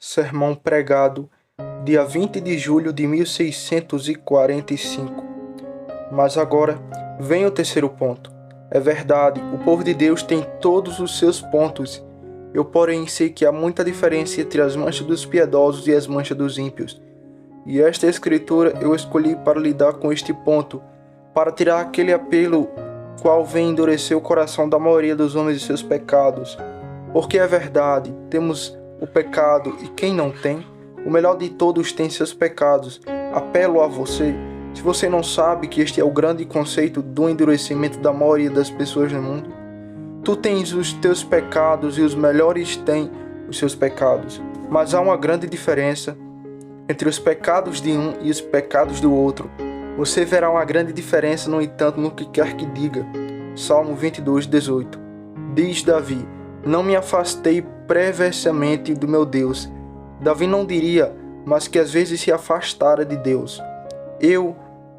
sermão pregado dia 20 de julho de 1645. Mas agora vem o terceiro ponto. É verdade, o povo de Deus tem todos os seus pontos. Eu, porém, sei que há muita diferença entre as manchas dos piedosos e as manchas dos ímpios. E esta escritura eu escolhi para lidar com este ponto, para tirar aquele apelo qual vem endurecer o coração da maioria dos homens e seus pecados. Porque é verdade, temos o pecado, e quem não tem? O melhor de todos tem seus pecados. Apelo a você, se você não sabe que este é o grande conceito do endurecimento da maioria das pessoas no mundo. Tu tens os teus pecados e os melhores têm os seus pecados. Mas há uma grande diferença entre os pecados de um e os pecados do outro. Você verá uma grande diferença, no entanto, no que quer que diga. Salmo 22:18. Diz Davi: não me afastei perversamente do meu Deus. Davi não diria, mas que às vezes se afastara de Deus.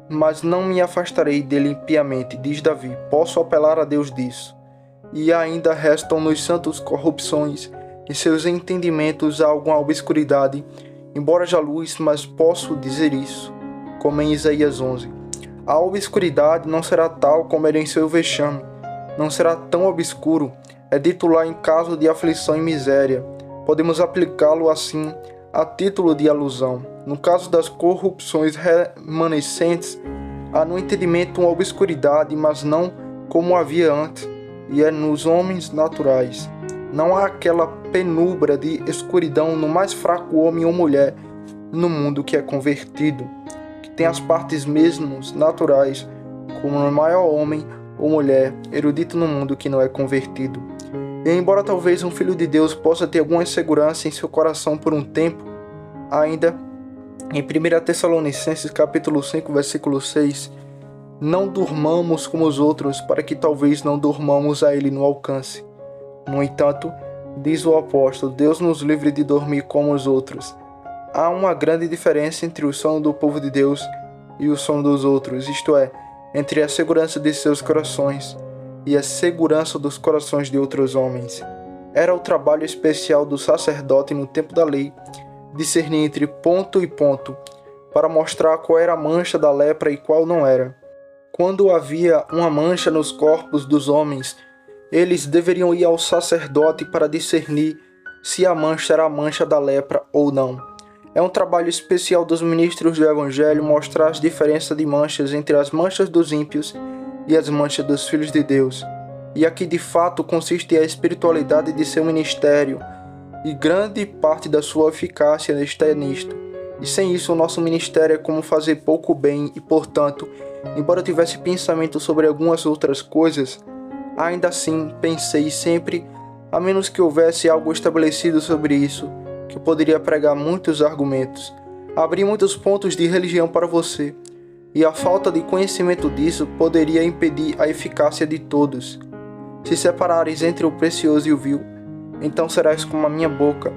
Mas não me afastarei dele impiamente, diz Davi. Posso apelar a Deus disso. E ainda restam nos santos corrupções, em seus entendimentos há alguma obscuridade, embora haja luz, mas posso dizer isso, como em Isaías 11. A obscuridade não será tal como era em seu vexame, não será tão obscuro, é dito lá em caso de aflição e miséria. Podemos aplicá-lo assim a título de alusão. No caso das corrupções remanescentes, há no entendimento uma obscuridade, mas não como havia antes, e é nos homens naturais. Não há aquela penumbra de escuridão no mais fraco homem ou mulher no mundo que é convertido, que tem as partes mesmos naturais, como no maior homem ou mulher erudito no mundo que não é convertido. E embora talvez um filho de Deus possa ter alguma insegurança em seu coração por um tempo, ainda em 1 Tessalonicenses capítulo 5, versículo 6, não durmamos como os outros, para que talvez não durmamos a ele no alcance. No entanto, diz o apóstolo, Deus nos livre de dormir como os outros. Há uma grande diferença entre o sono do povo de Deus e o sono dos outros, isto é, entre a segurança de seus corações e a segurança dos corações de outros homens. Era o trabalho especial do sacerdote no tempo da lei discernir entre ponto e ponto, para mostrar qual era a mancha da lepra e qual não era. Quando havia uma mancha nos corpos dos homens, eles deveriam ir ao sacerdote para discernir se a mancha era a mancha da lepra ou não. É um trabalho especial dos ministros do Evangelho mostrar as diferenças de manchas entre as manchas dos ímpios e as manchas dos filhos de Deus. E aqui de fato consiste a espiritualidade de seu ministério, e grande parte da sua eficácia está nisto. E sem isso o nosso ministério é como fazer pouco bem e, portanto, embora eu tivesse pensamento sobre algumas outras coisas, ainda assim pensei sempre, a menos que houvesse algo estabelecido sobre isso, que eu poderia pregar muitos argumentos, abrir muitos pontos de religião para você, e a falta de conhecimento disso poderia impedir a eficácia de todos. Se separares entre o precioso e o vil, então serás como a minha boca.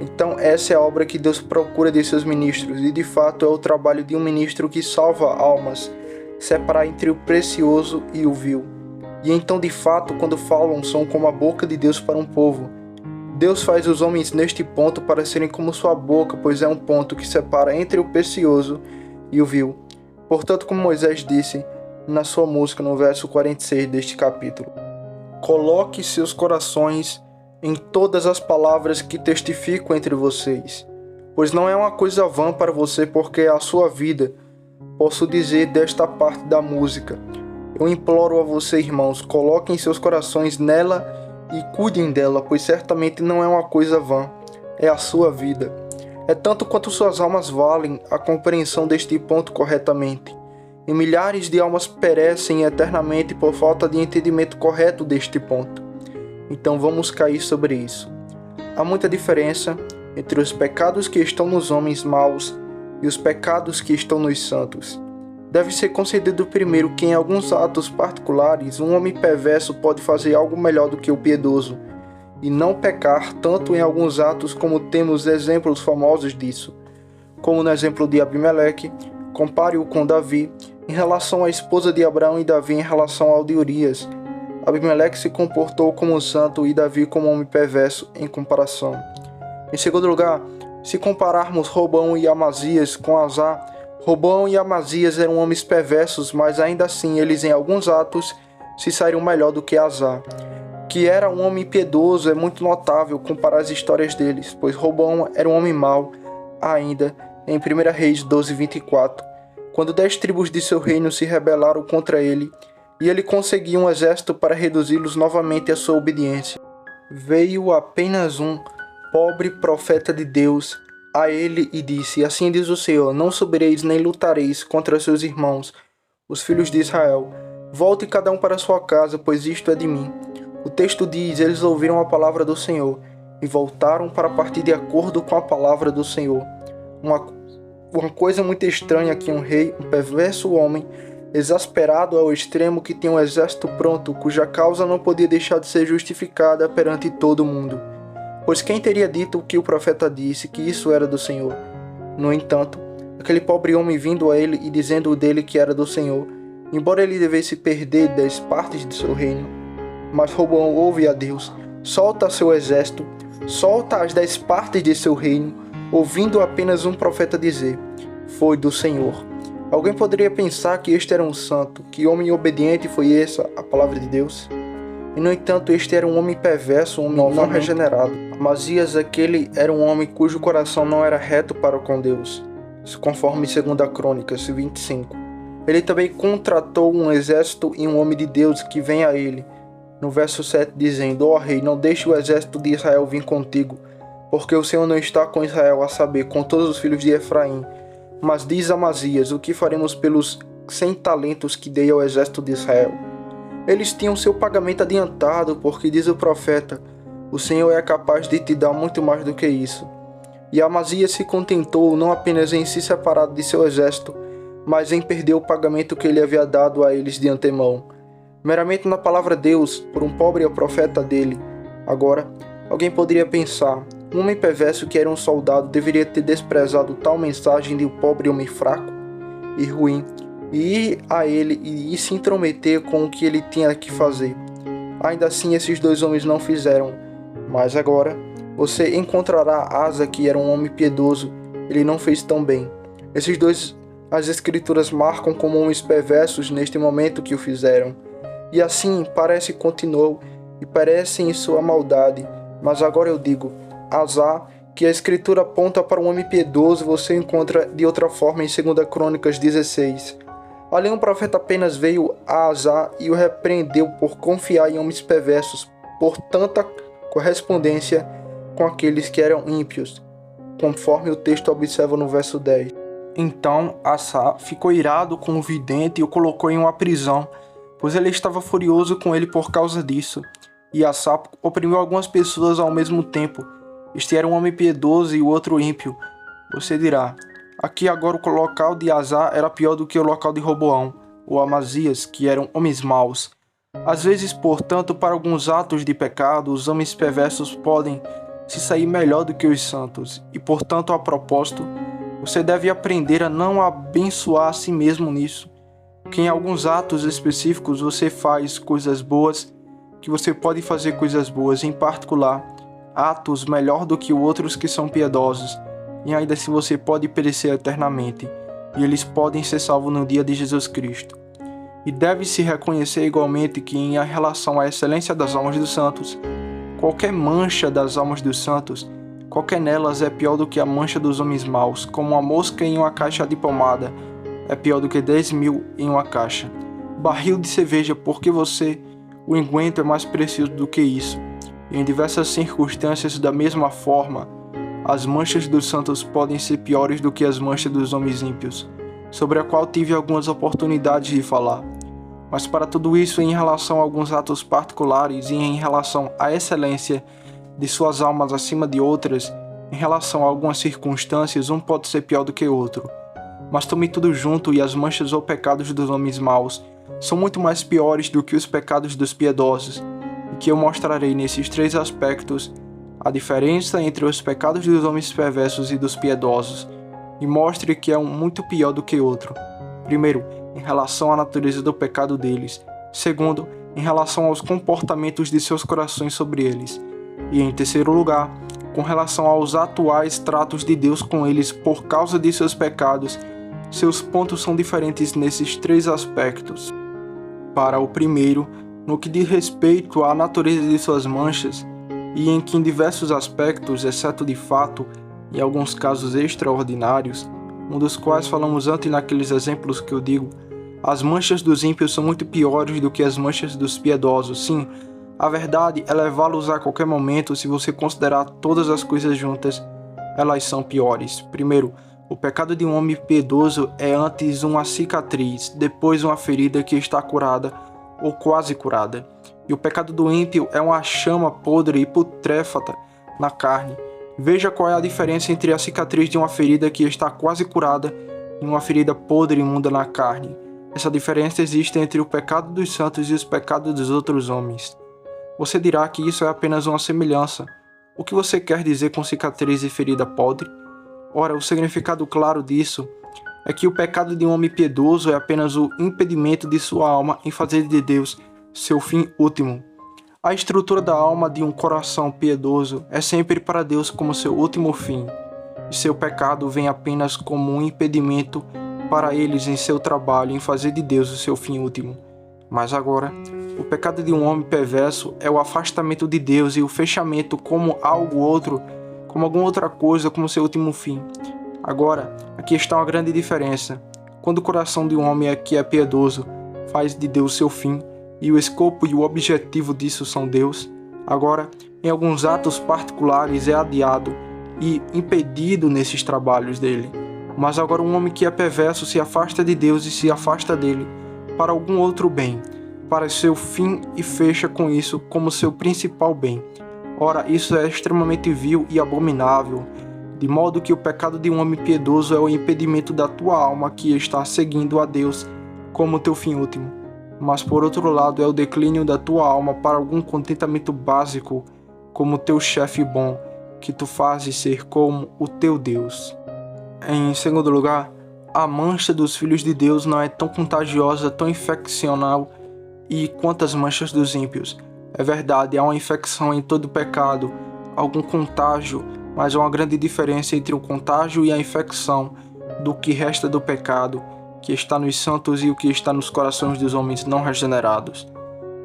Então essa é a obra que Deus procura de seus ministros, e de fato é o trabalho de um ministro que salva almas, separar entre o precioso e o vil. E então de fato quando falam são como a boca de Deus para um povo. Deus faz os homens neste ponto para serem como sua boca, pois é um ponto que separa entre o precioso e o vil. Portanto, como Moisés disse na sua música no verso 46 deste capítulo, coloque seus corações em todas as palavras que testifico entre vocês, pois não é uma coisa vã para você, porque é a sua vida. Posso dizer desta parte da música, eu imploro a você, irmãos, coloquem seus corações nela e cuidem dela, pois certamente não é uma coisa vã, é a sua vida. É tanto quanto suas almas valem a compreensão deste ponto corretamente, e milhares de almas perecem eternamente por falta de entendimento correto deste ponto. Então vamos cair sobre isso. Há muita diferença entre os pecados que estão nos homens maus e os pecados que estão nos santos. Deve ser concedido primeiro que em alguns atos particulares um homem perverso pode fazer algo melhor do que o piedoso e não pecar tanto em alguns atos, como temos exemplos famosos disso, como no exemplo de Abimeleque. Compare-o com Davi em relação à esposa de Abraão e Davi em relação ao de Urias. Abimeleque se comportou como um santo e Davi como um homem perverso em comparação. Em segundo lugar, Se compararmos Roboão e Amazias com Azá, Roboão e Amazias eram homens perversos, mas ainda assim eles em alguns atos se saíram melhor do que Azá. Que era um homem piedoso é muito notável comparar as histórias deles, pois Roboão era um homem mau ainda em 1 Reis 12:24, quando 10 tribos de seu reino se rebelaram contra ele, e ele conseguiu um exército para reduzi-los novamente à sua obediência. Veio apenas um pobre profeta de Deus a ele e disse: Assim diz o Senhor, não subireis nem lutareis contra seus irmãos, os filhos de Israel. Volte cada um para sua casa, pois isto é de mim. O texto diz: eles ouviram a palavra do Senhor e voltaram para partir de acordo com a palavra do Senhor. Uma coisa muito estranha que um rei, um perverso homem, exasperado ao extremo, que tinha um exército pronto, cuja causa não podia deixar de ser justificada perante todo mundo. Pois quem teria dito o que o profeta disse, que isso era do Senhor? No entanto, aquele pobre homem vindo a ele e dizendo dele que era do Senhor, embora ele devesse perder 10 partes de seu reino, mas Roboão ouve a Deus, solta seu exército, solta as 10 partes de seu reino, ouvindo apenas um profeta dizer: foi do Senhor. Alguém poderia pensar que este era um santo, que homem obediente foi essa a palavra de Deus? E no entanto este era um homem perverso, um homem não regenerado. Amazias, aquele era um homem cujo coração não era reto para com Deus, conforme 2 Crônicas 25. Ele também contratou um exército e um homem de Deus que vem a ele, no verso 7, dizendo: ó rei, não deixe o exército de Israel vir contigo, porque o Senhor não está com Israel, a saber, com todos os filhos de Efraim. Mas diz Amazias: o que faremos pelos 100 talentos que dei ao exército de Israel? Eles tinham seu pagamento adiantado, porque diz o profeta: o Senhor é capaz de te dar muito mais do que isso. E Amazias se contentou não apenas em se separar de seu exército, mas em perder o pagamento que ele havia dado a eles de antemão, meramente na palavra de Deus, por um pobre profeta dele. Agora, alguém poderia pensar: um homem perverso que era um soldado deveria ter desprezado tal mensagem de um pobre homem fraco e ruim, e ir a ele e se intrometer com o que ele tinha que fazer. Ainda assim, esses dois homens não fizeram. Mas agora, você encontrará Asa, que era um homem piedoso. Ele não fez tão bem. Esses dois, as escrituras marcam como homens perversos neste momento que o fizeram. E assim, parece continuou, e parece em sua maldade. Mas agora eu digo: Asa, que a escritura aponta para um homem piedoso, você encontra de outra forma em 2 Crônicas 16. Ali um profeta apenas veio a Asa e o repreendeu por confiar em homens perversos, por tanta correspondência com aqueles que eram ímpios, conforme o texto observa no verso 10. Então Asa ficou irado com o vidente e o colocou em uma prisão, pois ele estava furioso com ele por causa disso. E Asa oprimiu algumas pessoas ao mesmo tempo. Este era um homem piedoso e o outro ímpio. Você dirá: aqui agora o local de Asa era pior do que o local de Roboão, ou Amazias, que eram homens maus. Às vezes, portanto, para alguns atos de pecado, os homens perversos podem se sair melhor do que os santos. E, portanto, a propósito, você deve aprender a não abençoar a si mesmo nisso. Que em alguns atos específicos você faz coisas boas, que você pode fazer coisas boas, em particular, atos melhor do que outros que são piedosos, e ainda assim você pode perecer eternamente, e eles podem ser salvos no dia de Jesus Cristo. E deve-se reconhecer igualmente que, em relação à excelência das almas dos santos, qualquer mancha das almas dos santos, qualquer nelas é pior do que a mancha dos homens maus, como uma mosca em uma caixa de pomada é pior do que 10.000 em uma caixa. Barril de cerveja, porque o unguento é mais precioso do que isso. E em diversas circunstâncias, da mesma forma, as manchas dos santos podem ser piores do que as manchas dos homens ímpios, sobre a qual tive algumas oportunidades de falar. Mas para tudo isso, em relação a alguns atos particulares e em relação à excelência de suas almas acima de outras, em relação a algumas circunstâncias, um pode ser pior do que outro. Mas tome tudo junto, e as manchas ou pecados dos homens maus são muito mais piores do que os pecados dos piedosos, e que eu mostrarei nesses 3 aspectos a diferença entre os pecados dos homens perversos e dos piedosos, e mostre que é um muito pior do que outro. Primeiro, em relação à natureza do pecado deles. Segundo, em relação aos comportamentos de seus corações sobre eles. E em terceiro lugar, com relação aos atuais tratos de Deus com eles por causa de seus pecados, seus pontos são diferentes nesses 3 aspectos. Para o primeiro, no que diz respeito à natureza de suas manchas, e em que em diversos aspectos, exceto de fato, em alguns casos extraordinários, um dos quais falamos antes naqueles exemplos que eu digo, as manchas dos ímpios são muito piores do que as manchas dos piedosos. Sim, a verdade é levá-los a qualquer momento, se você considerar todas as coisas juntas, elas são piores. Primeiro, o pecado de um homem piedoso é antes uma cicatriz, depois uma ferida que está curada ou quase curada. E o pecado do ímpio é uma chama podre e putréfata na carne. Veja qual é a diferença entre a cicatriz de uma ferida que está quase curada e uma ferida podre e imunda na carne. Essa diferença existe entre o pecado dos santos e os pecados dos outros homens. Você dirá que isso é apenas uma semelhança. O que você quer dizer com cicatriz e ferida podre? Ora, o significado claro disso é que o pecado de um homem piedoso é apenas o impedimento de sua alma em fazer de Deus seu fim último. A estrutura da alma de um coração piedoso é sempre para Deus como seu último fim, e seu pecado vem apenas como um impedimento para eles em seu trabalho em fazer de Deus o seu fim último. Mas agora, o pecado de um homem perverso é o afastamento de Deus e o fechamento como algo outro, como alguma outra coisa, como seu último fim. Agora, aqui está uma grande diferença. Quando o coração de um homem que é piedoso faz de Deus seu fim, e o escopo e o objetivo disso são Deus, agora, em alguns atos particulares é adiado e impedido nesses trabalhos dele. Mas agora um homem que é perverso se afasta de Deus e se afasta dele para algum outro bem, para seu fim e fecha com isso como seu principal bem. Ora, isso é extremamente vil e abominável, de modo que o pecado de um homem piedoso é o impedimento da tua alma que está seguindo a Deus como teu fim último. Mas por outro lado é o declínio da tua alma para algum contentamento básico como teu chefe bom, que tu fazes ser como o teu Deus. Em segundo lugar, a mancha dos filhos de Deus não é tão contagiosa, tão infeccional e quanto as manchas dos ímpios. É verdade, há uma infecção em todo pecado, algum contágio, mas há uma grande diferença entre o contágio e a infecção do que resta do pecado, que está nos santos e o que está nos corações dos homens não regenerados.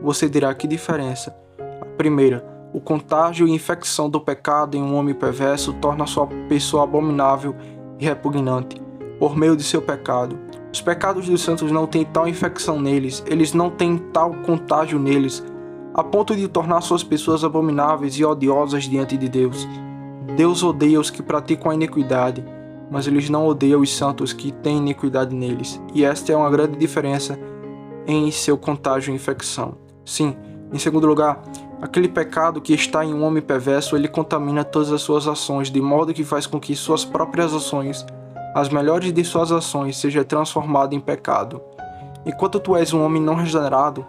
Você dirá: que diferença? A primeira, o contágio e infecção do pecado em um homem perverso torna a sua pessoa abominável e repugnante, por meio de seu pecado. Os pecados dos santos não têm tal infecção neles, eles não têm tal contágio neles, a ponto de tornar suas pessoas abomináveis e odiosas diante de Deus. Deus odeia os que praticam a iniquidade, mas eles não odeiam os santos que têm iniquidade neles, e esta é uma grande diferença em seu contágio e infecção. Sim, em segundo lugar, aquele pecado que está em um homem perverso, ele contamina todas as suas ações, de modo que faz com que suas próprias ações, as melhores de suas ações, seja transformada em pecado. Enquanto tu és um homem não regenerado,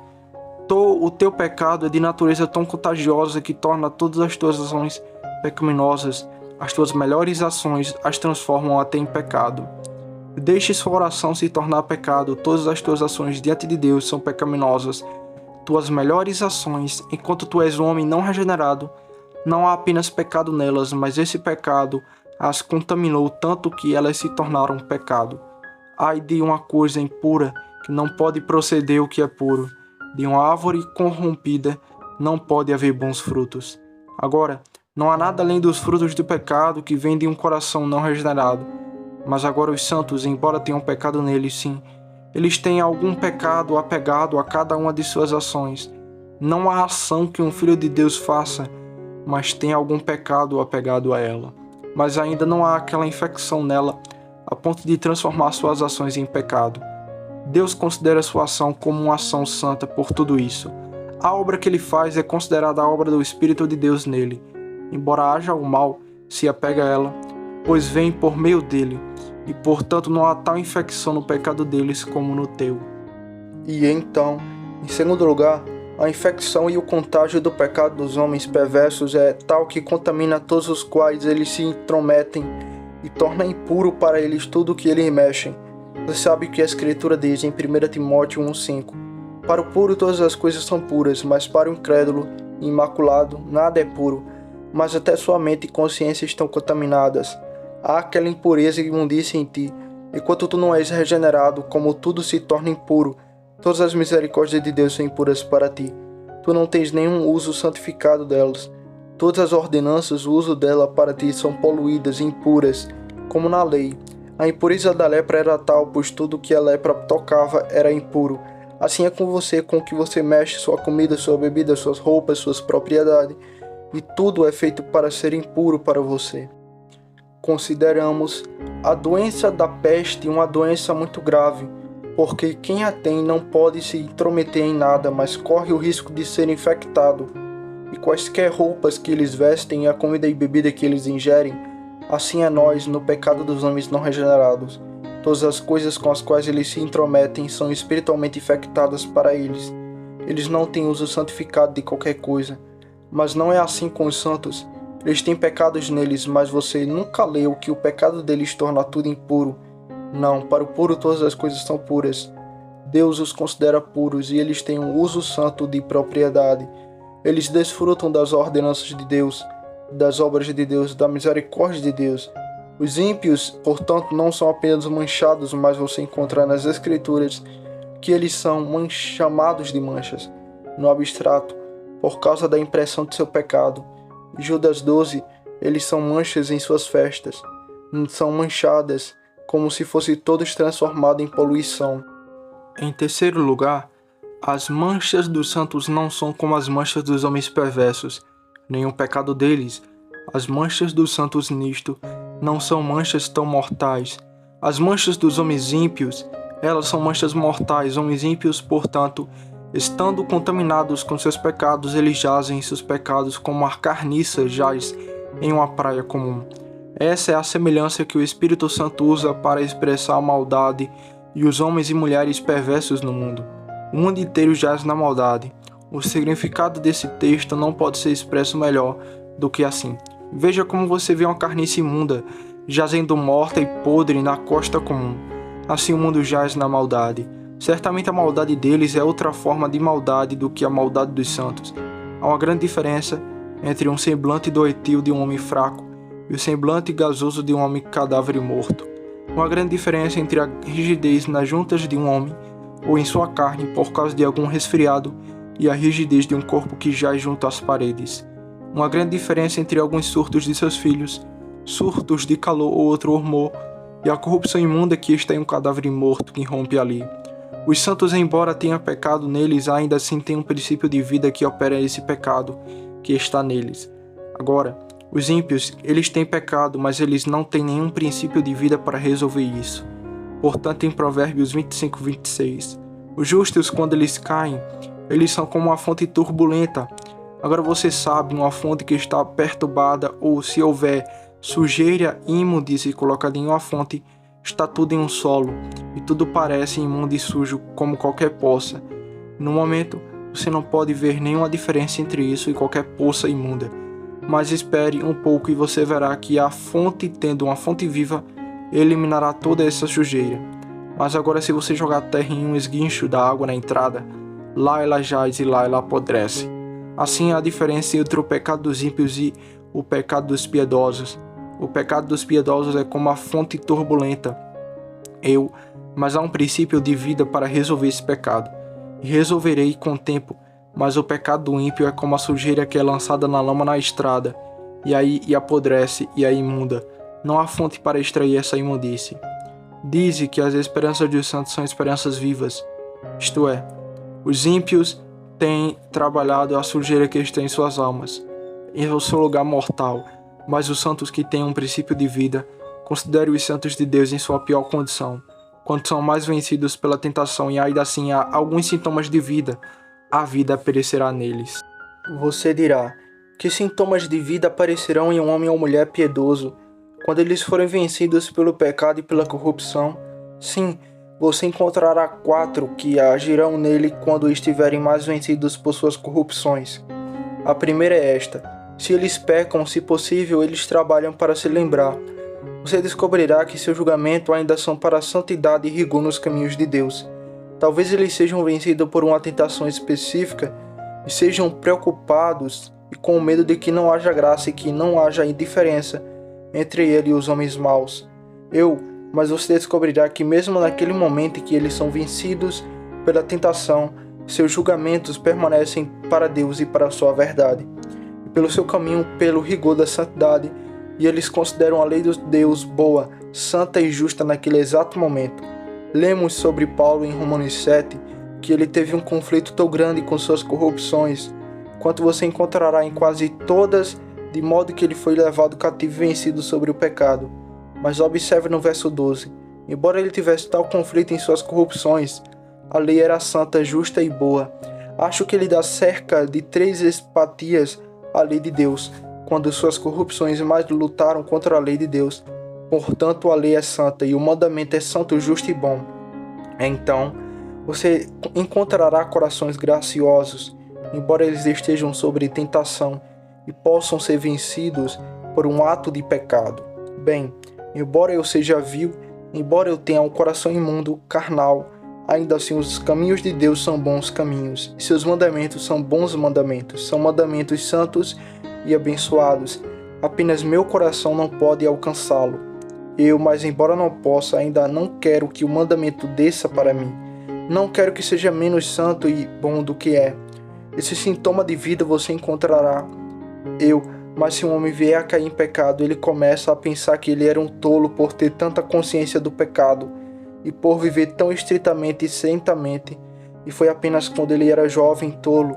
o teu pecado é de natureza tão contagiosa que torna todas as tuas ações pecaminosas. As tuas melhores ações as transformam até em pecado. Deixe sua oração se tornar pecado. Todas as tuas ações diante de Deus são pecaminosas. Tuas melhores ações, enquanto tu és um homem não regenerado, não há apenas pecado nelas, mas esse pecado as contaminou tanto que elas se tornaram pecado. Ai de uma coisa impura que não pode proceder o que é puro. De uma árvore corrompida não pode haver bons frutos. Agora, não há nada além dos frutos do pecado que vem de um coração não regenerado. Mas agora os santos, embora tenham pecado neles, sim, eles têm algum pecado apegado a cada uma de suas ações. Não há ação que um filho de Deus faça, mas tem algum pecado apegado a ela. Mas ainda não há aquela infecção nela, a ponto de transformar suas ações em pecado. Deus considera sua ação como uma ação santa por tudo isso. A obra que ele faz é considerada a obra do Espírito de Deus nele. Embora haja o mal, se apega a ela, pois vem por meio dele, e portanto não há tal infecção no pecado deles como no teu. E então, em segundo lugar, a infecção e o contágio do pecado dos homens perversos é tal que contamina todos os quais eles se intrometem e torna impuro para eles tudo o que eles mexem. Você sabe que a Escritura diz em 1 Timóteo 1,5: para o puro todas as coisas são puras, mas para o incrédulo e imaculado nada é puro, mas até sua mente e consciência estão contaminadas. Há aquela impureza e imundícia em ti. Enquanto tu não és regenerado, como tudo se torna impuro, todas as misericórdias de Deus são impuras para ti. Tu não tens nenhum uso santificado delas. Todas as ordenanças, o uso dela para ti são poluídas e impuras, como na lei. A impureza da lepra era tal, pois tudo que a lepra tocava era impuro. Assim é com você, com que você mexe sua comida, sua bebida, suas roupas, suas propriedades, e tudo é feito para ser impuro para você. Consideramos a doença da peste uma doença muito grave, porque quem a tem não pode se intrometer em nada, mas corre o risco de ser infectado. E quaisquer roupas que eles vestem e a comida e bebida que eles ingerem, assim é nós no pecado dos homens não regenerados. Todas as coisas com as quais eles se intrometem são espiritualmente infectadas para eles. Eles não têm uso santificado de qualquer coisa. Mas não é assim com os santos. Eles têm pecados neles, mas você nunca leu que o pecado deles torna tudo impuro. Não, para o puro todas as coisas são puras. Deus os considera puros e eles têm um uso santo de propriedade. Eles desfrutam das ordenanças de Deus, das obras de Deus, da misericórdia de Deus. Os ímpios, portanto, não são apenas manchados, mas você encontra nas Escrituras que eles são chamados de manchas, no abstrato, por causa da impressão de seu pecado. Judas 12, eles são manchas em suas festas, são manchadas, como se fosse todos transformados em poluição. Em terceiro lugar, as manchas dos santos não são como as manchas dos homens perversos, nenhum pecado deles. As manchas dos santos nisto não são manchas tão mortais. As manchas dos homens ímpios, elas são manchas mortais. Homens ímpios, portanto, estando contaminados com seus pecados, eles jazem em seus pecados como a carniça jaz em uma praia comum. Essa é a semelhança que o Espírito Santo usa para expressar a maldade e os homens e mulheres perversos no mundo. O mundo inteiro jaz na maldade. O significado desse texto não pode ser expresso melhor do que assim. Veja como você vê uma carniça imunda, jazendo morta e podre na costa comum. Assim o mundo jaz na maldade. Certamente a maldade deles é outra forma de maldade do que a maldade dos santos. Há uma grande diferença entre um semblante doentio de um homem fraco e o semblante gasoso de um homem cadáver morto. Uma grande diferença entre a rigidez nas juntas de um homem ou em sua carne por causa de algum resfriado e a rigidez de um corpo que jaz junto às paredes. Uma grande diferença entre alguns surtos de seus filhos, surtos de calor ou outro humor, e a corrupção imunda que está em um cadáver morto que irrompe ali. Os santos, embora tenham pecado neles, ainda assim têm um princípio de vida que opera esse pecado que está neles. Agora, os ímpios, eles têm pecado, mas eles não têm nenhum princípio de vida para resolver isso. Portanto, em Provérbios 25, 26, os justos, quando eles caem, eles são como uma fonte turbulenta. Agora você sabe, uma fonte que está perturbada, ou se houver sujeira e imundície colocada em uma fonte, está tudo em um solo, e tudo parece imundo e sujo como qualquer poça. No momento, você não pode ver nenhuma diferença entre isso e qualquer poça imunda. Mas espere um pouco e você verá que a fonte, tendo uma fonte viva, eliminará toda essa sujeira. Mas agora, se você jogar terra em um esguincho da água na entrada, lá ela jaz e lá ela apodrece. Assim é a diferença entre o pecado dos ímpios e o pecado dos piedosos. O pecado dos piedosos é como a fonte turbulenta. Mas há um princípio de vida para resolver esse pecado. E resolverei com o tempo. Mas o pecado do ímpio é como a sujeira que é lançada na lama na estrada, e apodrece e a imunda. Não há fonte para extrair essa imundície. Dize que as esperanças dos santos são esperanças vivas. Isto é, os ímpios têm trabalhado a sujeira que está em suas almas, em seu lugar mortal, mas os santos que têm um princípio de vida, considere os santos de Deus em sua pior condição, quando são mais vencidos pela tentação e ainda assim há alguns sintomas de vida, a vida perecerá neles. Você dirá, que sintomas de vida aparecerão em um homem ou mulher piedoso, quando eles forem vencidos pelo pecado e pela corrupção? Sim, você encontrará 4 que agirão nele quando estiverem mais vencidos por suas corrupções. A primeira é esta: se eles pecam, se possível, eles trabalham para se lembrar. Você descobrirá que seu julgamento ainda são para a santidade e rigor nos caminhos de Deus. Talvez eles sejam vencidos por uma tentação específica e sejam preocupados e com o medo de que não haja graça e que não haja indiferença entre ele e os homens maus. Mas você descobrirá que mesmo naquele momento em que eles são vencidos pela tentação, seus julgamentos permanecem para Deus e para a sua verdade, e pelo seu caminho, pelo rigor da santidade, e eles consideram a lei de Deus boa, santa e justa naquele exato momento. Lemos sobre Paulo em Romanos 7, que ele teve um conflito tão grande com suas corrupções, quanto você encontrará em quase todas, de modo que ele foi levado cativo e vencido sobre o pecado. Mas observe no verso 12, embora ele tivesse tal conflito em suas corrupções, a lei era santa, justa e boa. Acho que ele dá cerca de 3 espatias à lei de Deus, quando suas corrupções mais lutaram contra a lei de Deus. Portanto, a lei é santa e o mandamento é santo, justo e bom. Então, você encontrará corações graciosos, embora eles estejam sob tentação e possam ser vencidos por um ato de pecado. Bem, embora eu seja vil, embora eu tenha um coração imundo, carnal, ainda assim os caminhos de Deus são bons caminhos, e seus mandamentos são bons mandamentos, são mandamentos santos e abençoados. Apenas meu coração não pode alcançá-lo. Mas embora não possa, ainda não quero que o mandamento desça para mim. Não quero que seja menos santo e bom do que é. Esse sintoma de vida você encontrará. Mas se um homem vier a cair em pecado, ele começa a pensar que ele era um tolo por ter tanta consciência do pecado e por viver tão estritamente e santamente, e foi apenas quando ele era jovem tolo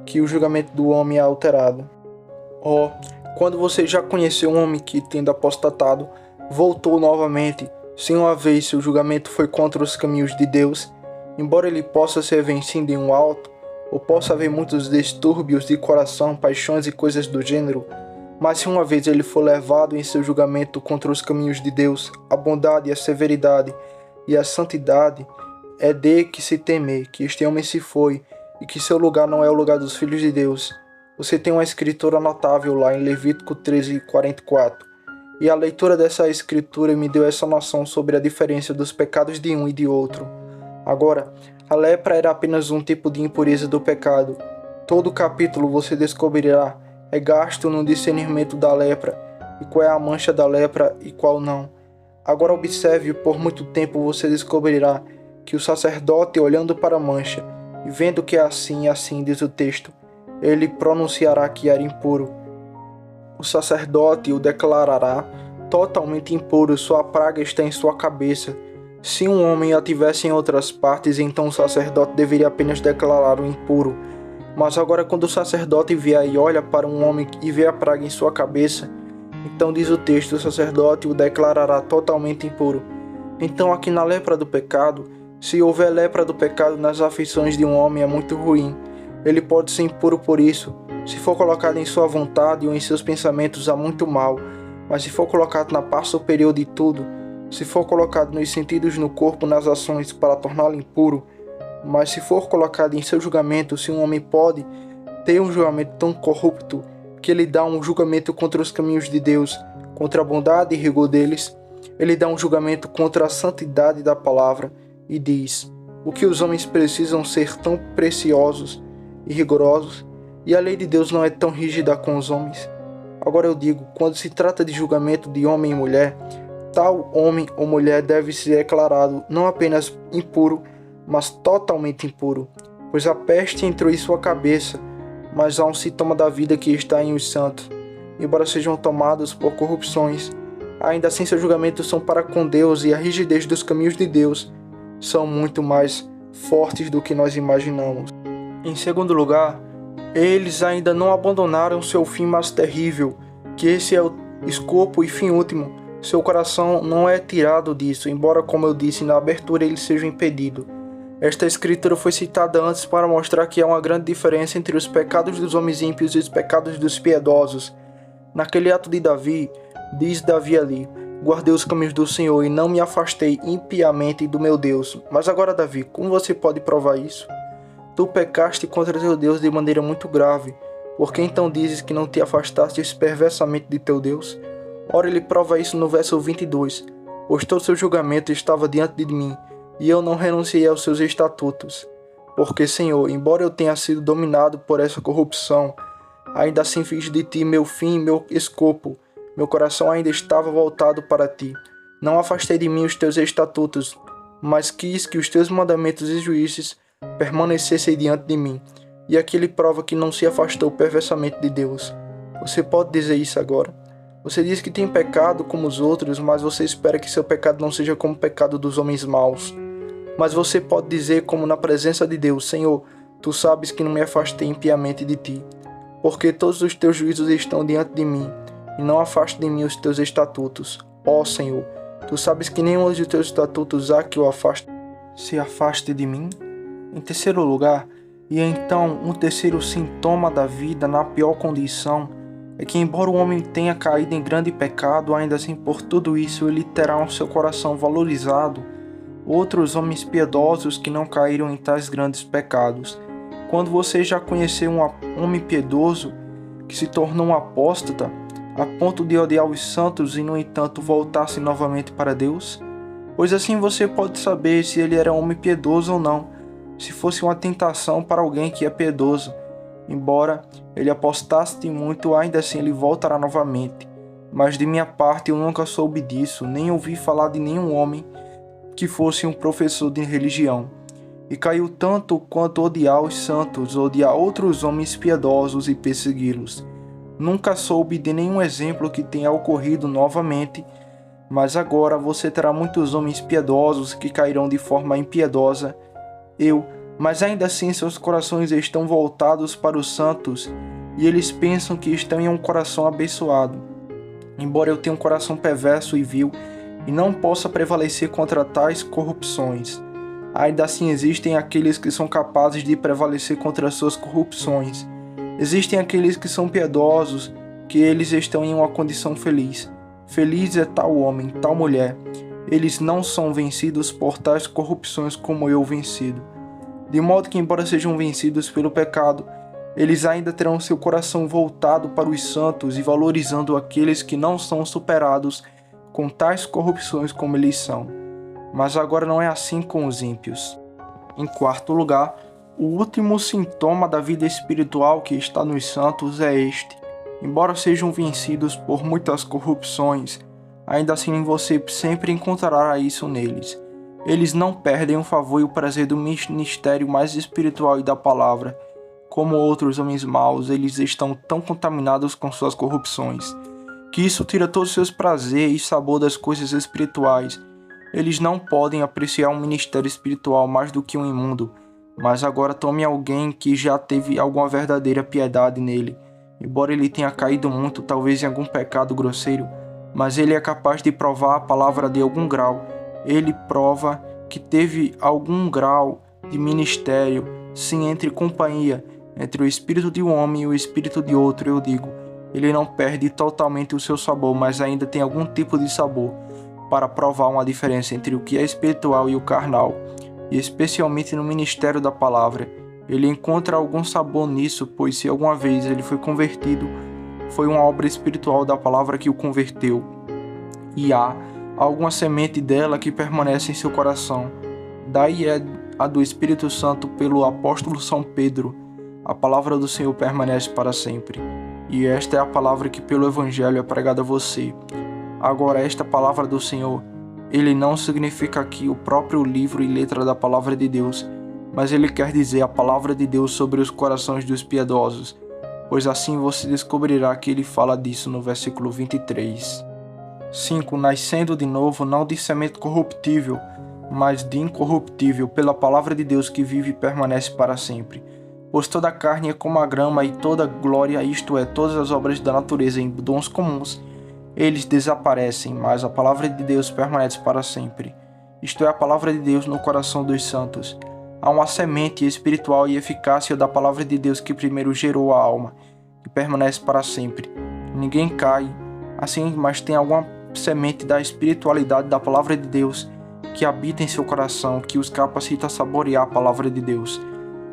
que o julgamento do homem é alterado. Quando você já conheceu um homem que, tendo apostatado, voltou novamente, se uma vez seu julgamento foi contra os caminhos de Deus, embora ele possa ser vencido em um alto, ou possa haver muitos distúrbios de coração, paixões e coisas do gênero, mas se uma vez ele for levado em seu julgamento contra os caminhos de Deus, a bondade, a severidade e a santidade, é de que se temer que este homem se foi e que seu lugar não é o lugar dos filhos de Deus. Você tem uma escritura notável lá em Levítico 13:44, e a leitura dessa escritura me deu essa noção sobre a diferença dos pecados de um e de outro. Agora, a lepra era apenas um tipo de impureza do pecado. Todo o capítulo você descobrirá é gasto no discernimento da lepra, e qual é a mancha da lepra e qual não. Agora observe, por muito tempo você descobrirá que o sacerdote, olhando para a mancha e vendo que é assim e assim, diz o texto, ele pronunciará que era impuro. O sacerdote o declarará totalmente impuro, sua praga está em sua cabeça. Se um homem a tivesse em outras partes, então o sacerdote deveria apenas declará-lo impuro. Mas agora, quando o sacerdote vier e olha para um homem e vê a praga em sua cabeça, então diz o texto, o sacerdote o declarará totalmente impuro. Então aqui na lepra do pecado, se houver lepra do pecado nas afeições de um homem, é muito ruim. Ele pode ser impuro por isso. Se for colocado em sua vontade ou em seus pensamentos, há muito mal. Mas se for colocado na parte superior de tudo, se for colocado nos sentidos, no corpo, nas ações, para torná-lo impuro, mas se for colocado em seu julgamento, se um homem pode ter um julgamento tão corrupto que ele dá um julgamento contra os caminhos de Deus, contra a bondade e rigor deles, ele dá um julgamento contra a santidade da palavra e diz: o que os homens precisam ser tão preciosos e rigorosos, e a lei de Deus não é tão rígida com os homens. Agora eu digo, quando se trata de julgamento de homem e mulher, tal homem ou mulher deve ser declarado não apenas impuro, mas totalmente impuro, pois a peste entrou em sua cabeça, mas há um sintoma da vida que está em os santos. Embora sejam tomados por corrupções, ainda assim seus julgamentos são para com Deus, e a rigidez dos caminhos de Deus são muito mais fortes do que nós imaginamos. Em segundo lugar, eles ainda não abandonaram seu fim mais terrível, que esse é o escopo e fim último. Seu coração não é tirado disso, embora, como eu disse na abertura, ele seja impedido. Esta escritura foi citada antes para mostrar que há uma grande diferença entre os pecados dos homens ímpios e os pecados dos piedosos. Naquele ato de Davi, diz Davi ali: guardei os caminhos do Senhor e não me afastei impiamente do meu Deus. Mas agora, Davi, como você pode provar isso? Tu pecaste contra teu Deus de maneira muito grave. Por que então dizes que não te afastastes perversamente de teu Deus? Ora, ele prova isso no verso 22. Pois todo seu julgamento estava diante de mim, e eu não renunciei aos seus estatutos. Porque, Senhor, embora eu tenha sido dominado por essa corrupção, Ainda assim fiz de ti meu fim e meu escopo. Meu coração ainda estava voltado para ti. Não afastei de mim os teus estatutos, mas quis que os teus mandamentos e juízes permanecessem diante de mim. E aqui ele prova que não se afastou perversamente de Deus. Você pode dizer isso agora? Você diz que tem pecado como os outros, mas você espera que seu pecado não seja como o pecado dos homens maus. Mas você pode dizer, como na presença de Deus: Senhor, tu sabes que não me afastei impiamente de ti, porque todos os teus juízos estão diante de mim, e não afaste de mim os teus estatutos. Ó Senhor, tu sabes que nenhum dos teus estatutos há que se afaste de mim. Em terceiro lugar, e então um terceiro sintoma da vida na pior condição, é que embora o homem tenha caído em grande pecado, ainda assim por tudo isso ele terá o seu coração valorizado outros homens piedosos que não caíram em tais grandes pecados. Quando você já conheceu um homem piedoso que se tornou um apóstata, a ponto de odiar os santos e, no entanto, voltar-se novamente para Deus? Pois assim você pode saber se ele era homem piedoso ou não, se fosse uma tentação para alguém que é piedoso. Embora ele apostasse muito, ainda assim ele voltará novamente. Mas de minha parte eu nunca soube disso, nem ouvi falar de nenhum homem que fosse um professor de religião, e caiu tanto quanto odiar os santos, odiar outros homens piedosos e persegui-los. Nunca soube de nenhum exemplo que tenha ocorrido novamente, mas agora você terá muitos homens piedosos que cairão de forma impiedosa. Mas ainda assim seus corações estão voltados para os santos, e eles pensam que estão em um coração abençoado. Embora eu tenha um coração perverso e vil, e não possa prevalecer contra tais corrupções, ainda assim existem aqueles que são capazes de prevalecer contra suas corrupções. Existem aqueles que são piedosos, que eles estão em uma condição feliz. Feliz é tal homem, tal mulher. Eles não são vencidos por tais corrupções como eu vencido. De modo que, embora sejam vencidos pelo pecado, eles ainda terão seu coração voltado para os santos e valorizando aqueles que não são superados com tais corrupções como eles são. Mas agora não é assim com os ímpios. Em quarto lugar, o último sintoma da vida espiritual que está nos santos é este: embora sejam vencidos por muitas corrupções, ainda assim você sempre encontrará isso neles. Eles não perdem o favor e o prazer do ministério mais espiritual e da palavra. Como outros homens maus, eles estão tão contaminados com suas corrupções, que isso tira todos os seus prazeres e sabor das coisas espirituais. Eles não podem apreciar um ministério espiritual mais do que um imundo. Mas agora tome alguém que já teve alguma verdadeira piedade nele. Embora ele tenha caído muito, talvez em algum pecado grosseiro, mas ele é capaz de provar a palavra de algum grau. Ele prova que teve algum grau de ministério, sim, entre companhia, entre o espírito de um homem e o espírito de outro, eu digo. Ele não perde totalmente o seu sabor, mas ainda tem algum tipo de sabor, para provar uma diferença entre o que é espiritual e o carnal, e especialmente no ministério da palavra. Ele encontra algum sabor nisso, pois se alguma vez ele foi convertido, foi uma obra espiritual da palavra que o converteu, e há alguma semente dela que permanece em seu coração. Daí é a do Espírito Santo pelo apóstolo São Pedro: a palavra do Senhor permanece para sempre. E esta é a palavra que pelo Evangelho é pregada a você. Agora, esta palavra do Senhor, ele não significa aqui o próprio livro e letra da palavra de Deus, mas ele quer dizer a palavra de Deus sobre os corações dos piedosos, pois assim você descobrirá que ele fala disso no versículo 23. 5. Nascendo de novo, não de semente corruptível, mas de incorruptível, pela palavra de Deus que vive e permanece para sempre. Pois toda a carne é como a grama, e toda glória, isto é, todas as obras da natureza em dons comuns, eles desaparecem, mas a palavra de Deus permanece para sempre. Isto é, a palavra de Deus no coração dos santos. Há uma semente espiritual e eficácia da palavra de Deus que primeiro gerou a alma, que permanece para sempre. Ninguém cai assim, mas tem alguma semente da espiritualidade da palavra de Deus que habita em seu coração, que os capacita a saborear a palavra de Deus.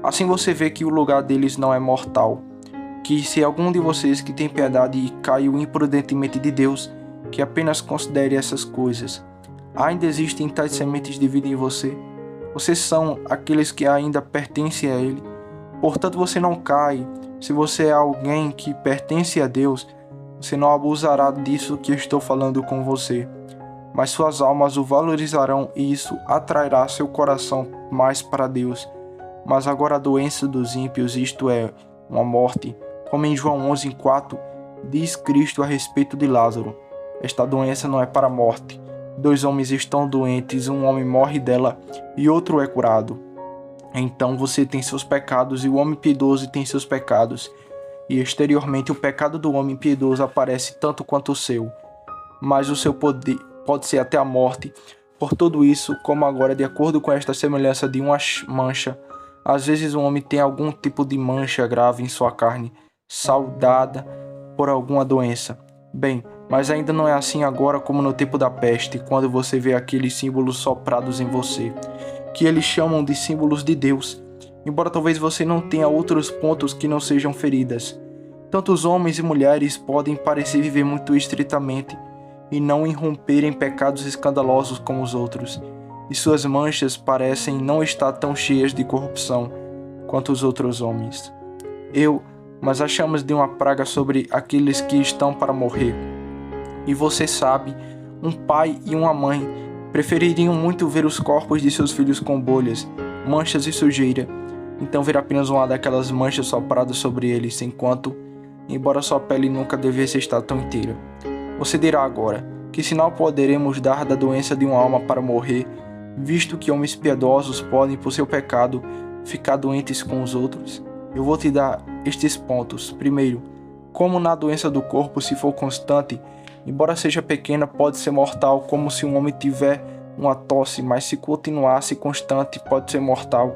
Assim você vê que o lugar deles não é mortal, que se algum de vocês que tem piedade e caiu imprudentemente de Deus, que apenas considere essas coisas. Ainda existem tais sementes de vida em você. Vocês são aqueles que ainda pertencem a Ele. Portanto você não cai, Se você é alguém que pertence a Deus, você não abusará disso que eu estou falando com você, mas suas almas o valorizarão e isso atrairá seu coração mais para Deus. Mas agora a doença dos ímpios, isto é, uma morte, como em João 11:4, diz Cristo a respeito de Lázaro. Esta doença não é para a morte. 2 homens estão doentes, um homem morre dela e outro é curado. Então você tem seus pecados e o homem piedoso tem seus pecados. E exteriormente o pecado do homem piedoso aparece tanto quanto o seu. Mas o seu poder pode ser até a morte. Por tudo isso, como agora, de acordo com esta semelhança de uma mancha, às vezes um homem tem algum tipo de mancha grave em sua carne, saudada por alguma doença. Bem, mas ainda não é assim agora como no tempo da peste, quando você vê aqueles símbolos soprados em você, que eles chamam de símbolos de Deus, embora talvez você não tenha outros pontos que não sejam feridas. Tantos homens e mulheres podem parecer viver muito estritamente e não irromper em pecados escandalosos como os outros, e suas manchas parecem não estar tão cheias de corrupção quanto os outros homens. Mas achamos de uma praga sobre aqueles que estão para morrer. E você sabe, um pai e uma mãe prefeririam muito ver os corpos de seus filhos com bolhas, manchas e sujeira, então ver apenas uma daquelas manchas sopradas sobre eles, embora sua pele nunca devesse estar tão inteira. Você dirá agora, que sinal poderemos dar da doença de uma alma para morrer, visto que homens piedosos podem, por seu pecado, ficar doentes com os outros? Eu vou te dar estes pontos. Primeiro, como na doença do corpo, se for constante, embora seja pequena, pode ser mortal, como se um homem tiver uma tosse, mas se continuasse constante, pode ser mortal.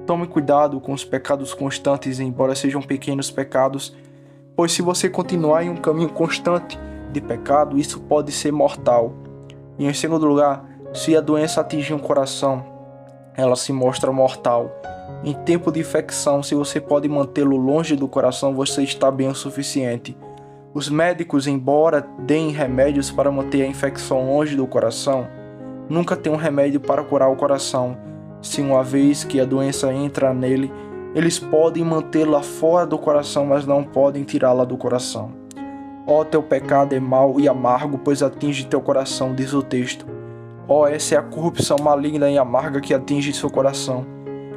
Tome cuidado com os pecados constantes, embora sejam pequenos pecados, pois se você continuar em um caminho constante de pecado, isso pode ser mortal. E em segundo lugar, se a doença atingir um coração, ela se mostra mortal. Em tempo de infecção, se você pode mantê-lo longe do coração, você está bem o suficiente. Os médicos, embora deem remédios para manter a infecção longe do coração, nunca têm um remédio para curar o coração. Se uma vez que a doença entra nele, eles podem mantê-la fora do coração, mas não podem tirá-la do coração. Ó, teu pecado é mau e amargo, pois atinge teu coração, diz o texto. Ó, essa é a corrupção maligna e amarga que atinge seu coração.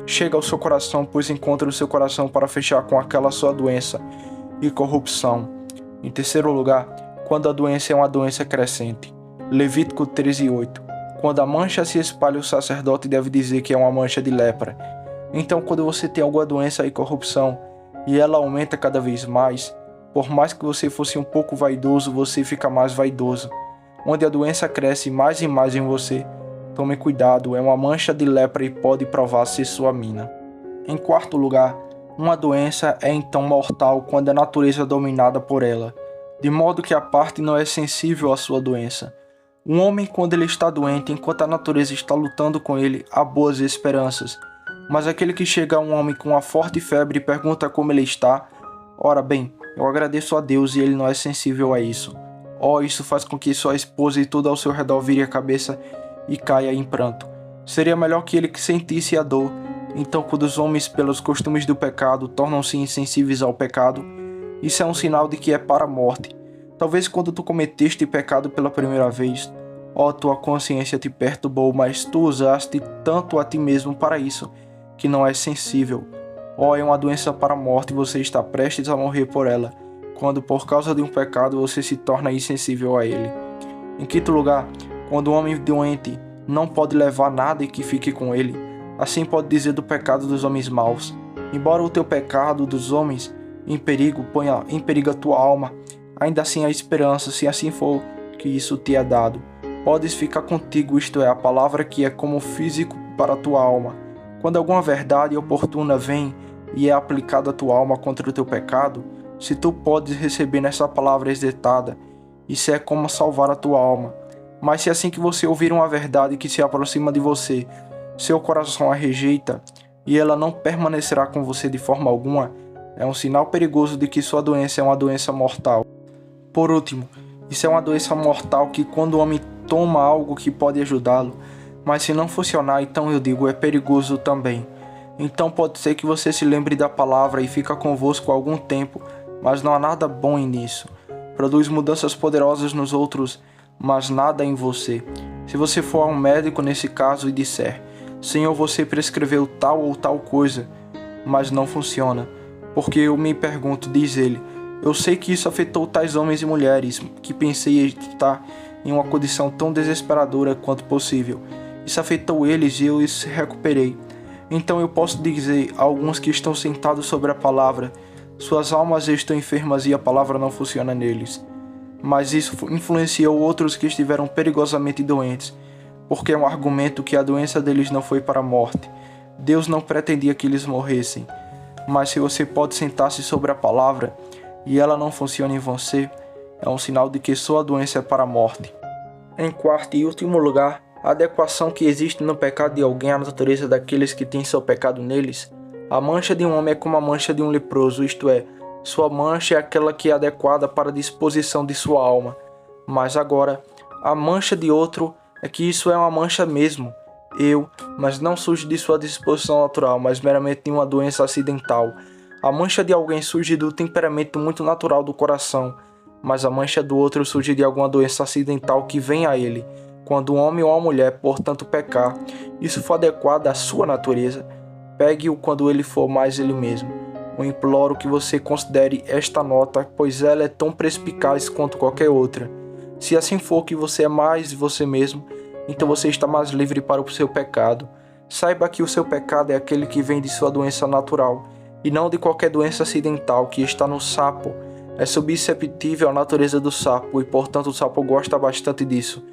Chega ao seu coração, pois encontra o seu coração para fechar com aquela sua doença e corrupção. Em terceiro lugar, quando a doença é uma doença crescente. Levítico 13:8. Quando a mancha se espalha, o sacerdote deve dizer que é uma mancha de lepra. Então, quando você tem alguma doença e corrupção, e ela aumenta cada vez mais, por mais que você fosse um pouco vaidoso, você fica mais vaidoso. Onde a doença cresce mais e mais em você, tome cuidado, é uma mancha de lepra e pode provar ser sua mina. Em quarto lugar, uma doença é então mortal quando a natureza é dominada por ela, de modo que a parte não é sensível à sua doença. Um homem, quando ele está doente, enquanto a natureza está lutando com ele, há boas esperanças. Mas aquele que chega a um homem com uma forte febre e pergunta como ele está, ora bem, eu agradeço a Deus e ele não é sensível a isso. Isso faz com que sua esposa e tudo ao seu redor vire a cabeça e caia em pranto. Seria melhor que ele que sentisse a dor. Então, quando os homens, pelos costumes do pecado, tornam-se insensíveis ao pecado, isso é um sinal de que é para a morte. Talvez quando tu cometeste pecado pela primeira vez, tua consciência te perturbou, mas tu usaste tanto a ti mesmo para isso, que não é sensível. É uma doença para a morte e você está prestes a morrer por ela, quando por causa de um pecado você se torna insensível a ele. Em quinto lugar, quando um homem doente não pode levar nada e que fique com ele, assim pode dizer do pecado dos homens maus. Embora o teu pecado dos homens em perigo ponha em perigo a tua alma, ainda assim há esperança, se assim for que isso te é dado. Podes ficar contigo, isto é, a palavra que é como físico para a tua alma. Quando alguma verdade oportuna vem e é aplicada à tua alma contra o teu pecado, se tu podes receber nessa palavra exertada, isso é como salvar a tua alma. Mas se assim que você ouvir uma verdade que se aproxima de você, seu coração a rejeita e ela não permanecerá com você de forma alguma, é um sinal perigoso de que sua doença é uma doença mortal. Por último, isso é uma doença mortal que quando o homem toma algo que pode ajudá-lo, mas se não funcionar, então eu digo, é perigoso também. Então pode ser que você se lembre da palavra e fica convosco há algum tempo, mas não há nada bom nisso. Produz mudanças poderosas nos outros, mas nada em você. Se você for a um médico nesse caso e disser: Senhor, você prescreveu tal ou tal coisa, mas não funciona. Porque eu me pergunto, diz ele, eu sei que isso afetou tais homens e mulheres, que pensei estar em uma condição tão desesperadora quanto possível. Isso afetou eles e eu os recuperei. Então eu posso dizer a alguns que estão sentados sobre a palavra, suas almas estão enfermas e a palavra não funciona neles. Mas isso influenciou outros que estiveram perigosamente doentes, porque é um argumento que a doença deles não foi para a morte. Deus não pretendia que eles morressem. Mas se você pode sentar-se sobre a palavra e ela não funciona em você, é um sinal de que sua doença é para a morte. Em quarto e último lugar, a adequação que existe no pecado de alguém à natureza daqueles que têm seu pecado neles. A mancha de um homem é como a mancha de um leproso, isto é, sua mancha é aquela que é adequada para a disposição de sua alma. Mas agora, a mancha de outro é que isso é uma mancha mesmo. Mas não surge de sua disposição natural, mas meramente de uma doença acidental. A mancha de alguém surge do temperamento muito natural do coração, mas a mancha do outro surge de alguma doença acidental que vem a ele. Quando um homem ou uma mulher, portanto, pecar, isso for adequado à sua natureza, pegue-o quando ele for mais ele mesmo. Eu imploro que você considere esta nota, pois ela é tão perspicaz quanto qualquer outra. Se assim for que você é mais você mesmo, então você está mais livre para o seu pecado. Saiba que o seu pecado é aquele que vem de sua doença natural, e não de qualquer doença acidental que está no sapo. É susceptível à natureza do sapo, e portanto o sapo gosta bastante disso.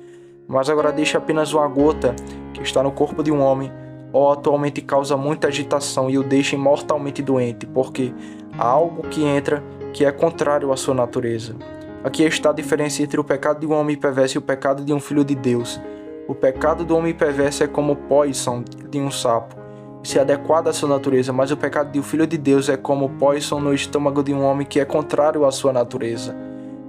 Mas agora deixe apenas uma gota que está no corpo de um homem, ou atualmente causa muita agitação e o deixa mortalmente doente, porque há algo que entra que é contrário à sua natureza. Aqui está a diferença entre o pecado de um homem perverso e o pecado de um filho de Deus. O pecado do homem perverso é como o poison de um sapo, e se adequado à sua natureza, mas o pecado do filho de Deus é como o poison no estômago de um homem que é contrário à sua natureza.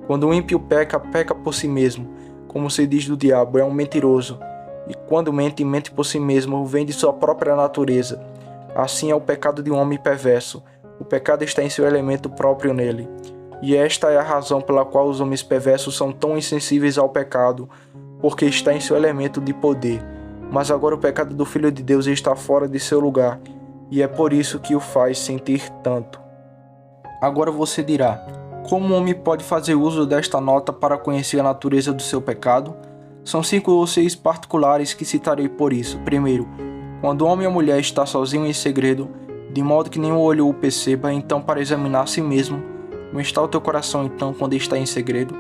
Quando o ímpio peca, peca por si mesmo, como se diz do diabo, é um mentiroso, e quando mente, mente por si mesmo, vem de sua própria natureza. Assim é o pecado de um homem perverso. O pecado está em seu elemento próprio nele. E esta é a razão pela qual os homens perversos são tão insensíveis ao pecado, porque está em seu elemento de poder. Mas agora o pecado do Filho de Deus está fora de seu lugar, e é por isso que o faz sentir tanto. Agora você dirá, como um homem pode fazer uso desta nota para conhecer a natureza do seu pecado? São 5 ou 6 particulares que citarei por isso. Primeiro, quando o homem ou mulher está sozinho em segredo, de modo que nenhum olho o perceba, então para examinar a si mesmo, como está o teu coração então quando está em segredo?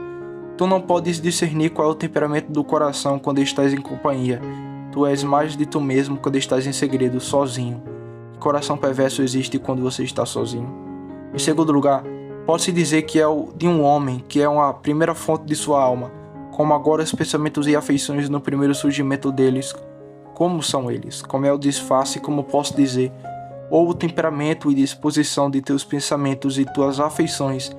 Tu não podes discernir qual é o temperamento do coração quando estás em companhia. Tu és mais de tu mesmo quando estás em segredo, sozinho. Que coração perverso existe quando você está sozinho? Em segundo lugar, pode-se dizer que é o de um homem, que é uma primeira fonte de sua alma, como agora os pensamentos e afeições no primeiro surgimento deles. Como são eles? Como é o disfarce, como posso dizer, ou o temperamento e disposição de teus pensamentos e tuas afeições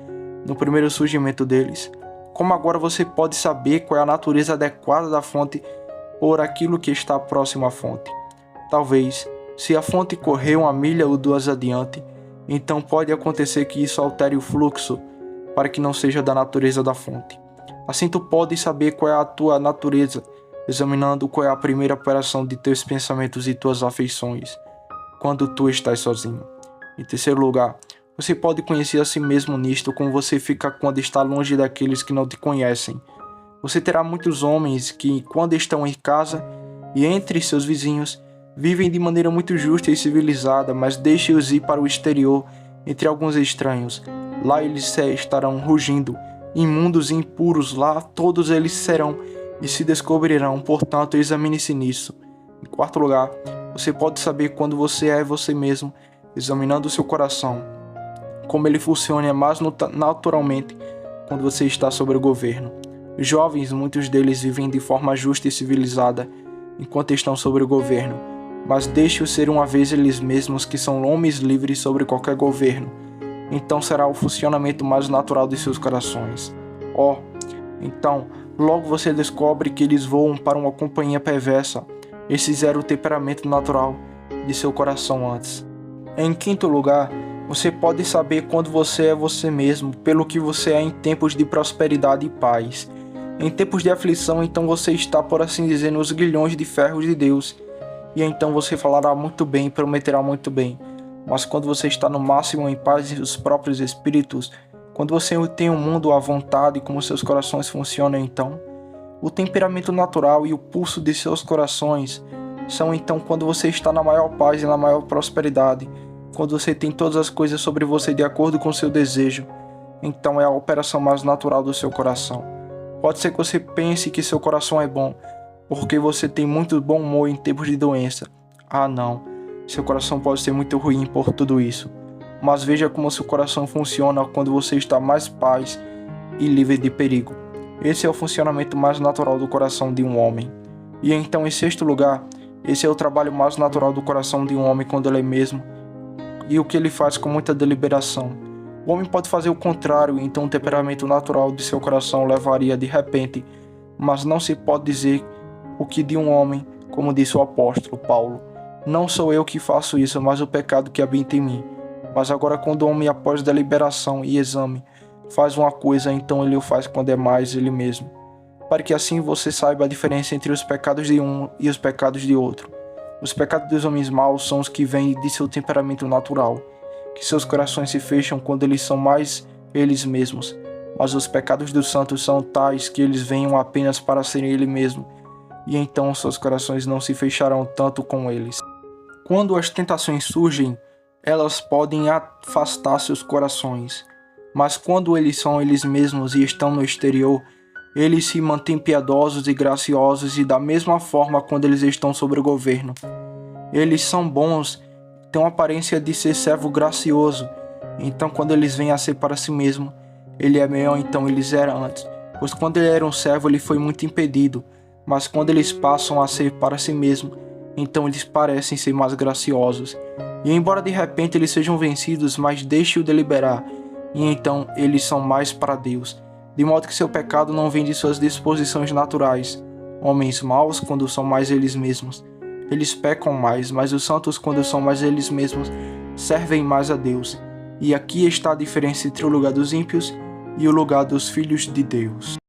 no primeiro surgimento deles? Como agora você pode saber qual é a natureza adequada da fonte por aquilo que está próximo à fonte? Talvez, se a fonte correr 1 milha ou 2 adiante, então pode acontecer que isso altere o fluxo para que não seja da natureza da fonte. Assim tu podes saber qual é a tua natureza, examinando qual é a primeira operação de teus pensamentos e tuas afeições, quando tu estás sozinho. Em terceiro lugar, você pode conhecer a si mesmo nisto, como você fica quando está longe daqueles que não te conhecem. Você terá muitos homens que, quando estão em casa e entre seus vizinhos, vivem de maneira muito justa e civilizada, mas deixe-os ir para o exterior, entre alguns estranhos. Lá eles estarão rugindo, imundos e impuros, lá todos eles serão e se descobrirão, portanto examine-se nisso. Em quarto lugar, você pode saber quando você é você mesmo, examinando o seu coração, como ele funciona mais naturalmente quando você está sob o governo. Os jovens, muitos deles vivem de forma justa e civilizada enquanto estão sob o governo, mas deixe-os ser uma vez eles mesmos que são homens livres sobre qualquer governo. Então será o funcionamento mais natural de seus corações. Então, logo você descobre que eles voam para uma companhia perversa. Esse zero temperamento natural, de seu coração antes. Em quinto lugar, você pode saber quando você é você mesmo, pelo que você é em tempos de prosperidade e paz. Em tempos de aflição, então você está, por assim dizer, nos grilhões de ferro de Deus. E então você falará muito bem, prometerá muito bem. Mas quando você está no máximo em paz em seus próprios espíritos, quando você tem o mundo à vontade e como seus corações funcionam então, o temperamento natural e o pulso de seus corações são então quando você está na maior paz e na maior prosperidade, quando você tem todas as coisas sobre você de acordo com seu desejo, então é a operação mais natural do seu coração. Pode ser que você pense que seu coração é bom, porque você tem muito bom humor em tempos de doença. Ah não, seu coração pode ser muito ruim por tudo isso. Mas veja como seu coração funciona quando você está mais paz e livre de perigo. Esse é o funcionamento mais natural do coração de um homem. E então, em sexto lugar, esse é o trabalho mais natural do coração de um homem quando ele é mesmo, e o que ele faz com muita deliberação. O homem pode fazer o contrário, então o temperamento natural de seu coração levaria de repente, mas não se pode dizer o que de um homem, como disse o apóstolo Paulo. Não sou eu que faço isso, mas o pecado que habita em mim. Mas agora quando o homem, após deliberação e exame, faz uma coisa, então ele o faz quando é mais ele mesmo, para que assim você saiba a diferença entre os pecados de um e os pecados de outro. Os pecados dos homens maus são os que vêm de seu temperamento natural, que seus corações se fecham quando eles são mais eles mesmos, mas os pecados dos santos são tais que eles venham apenas para serem ele mesmo, e então seus corações não se fecharão tanto com eles. Quando as tentações surgem, elas podem afastar seus corações, mas quando eles são eles mesmos e estão no exterior, eles se mantêm piedosos e graciosos, e da mesma forma quando eles estão sob o governo. Eles são bons, têm uma aparência de ser servo gracioso, então quando eles vêm a ser para si mesmo, ele é melhor então eles eram antes, pois quando ele era um servo ele foi muito impedido, mas quando eles passam a ser para si mesmo, então eles parecem ser mais graciosos. E embora de repente eles sejam vencidos, mas deixe-o deliberar, e então eles são mais para Deus, de modo que seu pecado não vem de suas disposições naturais. Homens maus, quando são mais eles mesmos, eles pecam mais, mas os santos, quando são mais eles mesmos, servem mais a Deus. E aqui está a diferença entre o lugar dos ímpios e o lugar dos filhos de Deus.